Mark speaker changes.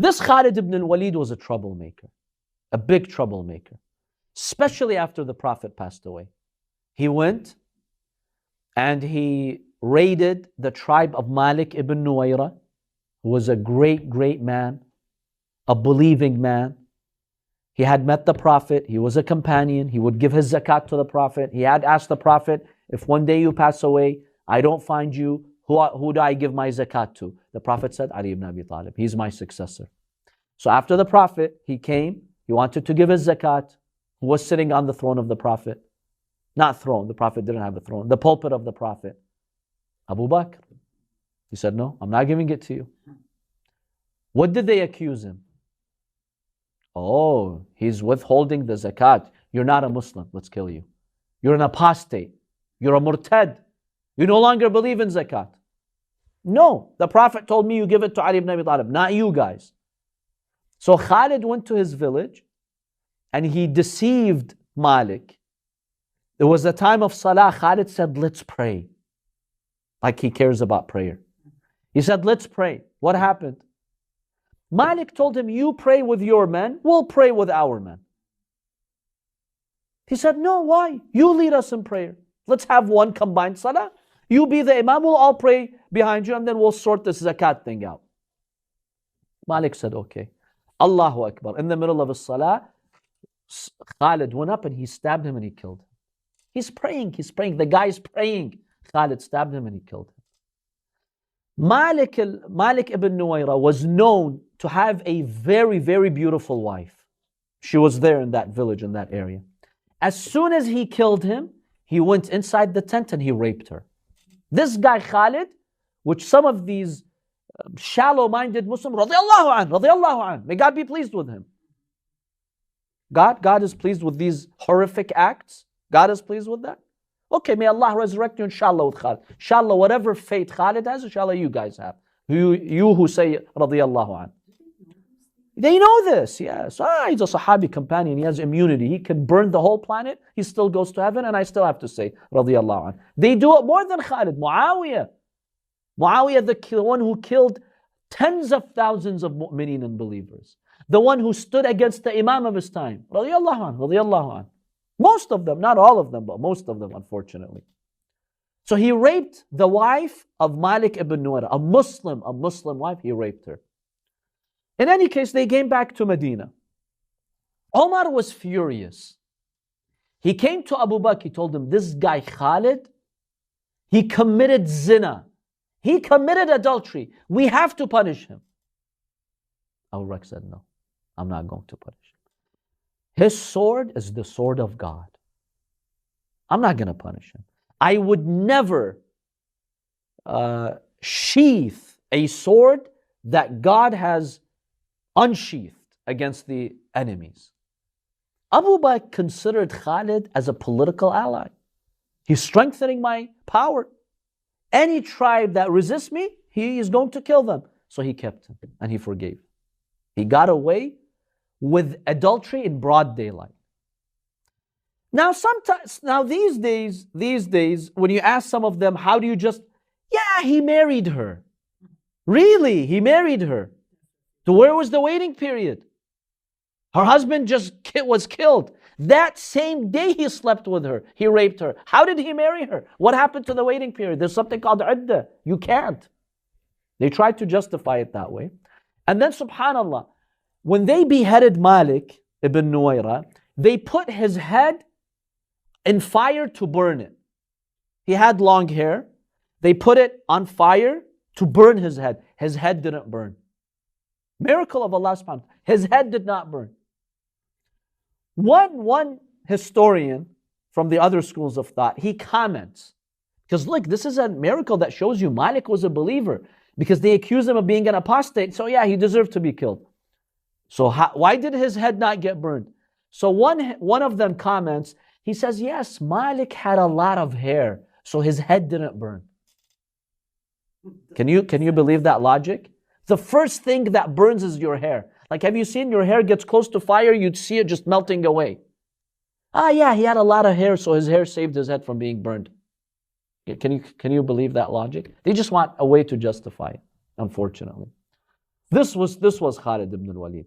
Speaker 1: This Khalid ibn Al Walid was a troublemaker, a big troublemaker, especially after the Prophet passed away. He went and he raided the tribe of Malik ibn Nuwayra, who was a great, great man, a believing man. He had met the Prophet. He was a companion. He would give his zakat to the Prophet. He had asked the Prophet, if one day you pass away, I don't find you, who do I give my zakat to? The Prophet said, Ali ibn Abi Talib. He's my successor. So after the Prophet, he came. He wanted to give his zakat. Who was sitting on the throne of the Prophet? Not throne. The Prophet didn't have a throne. The pulpit of the Prophet. Abu Bakr. He said, no, I'm not giving it to you. What did they accuse him? Oh, he's withholding the zakat. You're not a Muslim. Let's kill you. You're an apostate. You're a murtad. You no longer believe in zakat. No, the Prophet told me you give it to Ali ibn Abi Talib, not you guys. So Khalid went to his village and he deceived Malik. It was the time of Salah. Khalid said, let's pray. Like he cares about prayer. He said, let's pray. What happened? Malik told him, you pray with your men, we'll pray with our men. He said, no, why? You lead us in prayer. Let's have one combined salah. You be the imam, we'll all pray behind you and then we'll sort this zakat thing out. Malik said, okay. Allahu Akbar. In the middle of a salah, Khalid went up and he stabbed him and he killed him. He's praying. The guy's praying. Khalid stabbed him and he killed him. Malik ibn Nuwayra was known to have a very, very beautiful wife. She was there in that village, in that area. As soon as he killed him, he went inside the tent and he raped her. This guy Khalid, which some of these shallow-minded Muslims, radiallahu an, may God be pleased with him. God is pleased with these horrific acts. God is pleased with that. Okay, may Allah resurrect you inshallah with Khalid. Inshallah, whatever fate Khalid has, inshallah you guys have. You who say radiallahu an. They know this, yes. He's a Sahabi companion, he has immunity. He can burn the whole planet, he still goes to heaven, and I still have to say radiallahu an. They do it more than Khalid. Muawiyah, the one who killed tens of thousands of mu'mineen and believers. The one who stood against the Imam of his time. Radiallahu an. Most of them, not all of them, but most of them, unfortunately. So he raped the wife of Malik ibn Nuwayra, a Muslim wife, he raped her. In any case, they came back to Medina. Omar was furious. He came to Abu Bakr, he told him, this guy Khalid, he committed zina. He committed adultery. We have to punish him. Abu Bakr said, no, I'm not going to punish him. His sword is the sword of God. I'm not going to punish him. I would never sheath a sword that God has unsheathed against the enemies. Abu Bakr considered Khalid as a political ally. He's strengthening my power. Any tribe that resists me, he is going to kill them. So he kept him and he forgave. He got away with adultery in broad daylight. Now these days, when you ask some of them, how do you just, yeah, he married her. Really, he married her. So where was the waiting period? Her husband just was killed. That same day he slept with her. He raped her. How did he marry her? What happened to the waiting period? There's something called iddah. You can't. They tried to justify it that way. And then subhanallah, when they beheaded Malik ibn Nuwayra, they put his head in fire to burn it. He had long hair. They put it on fire to burn his head. His head didn't burn. Miracle of Allah subhanahu wa ta'ala. His head did not burn. One historian from the other schools of thought, he comments, because look, this is a miracle that shows you Malik was a believer, because they accuse him of being an apostate, so yeah, he deserved to be killed. So why did his head not get burned? So one of them comments, he says, yes, Malik had a lot of hair, so his head didn't burn. Can you believe that logic? The first thing that burns is your hair. Like, have you seen your hair gets close to fire, you'd see it just melting away. Yeah, he had a lot of hair, so his hair saved his head from being burned. Can you believe that logic? They just want a way to justify it, unfortunately. This was Khalid ibn Al Walid.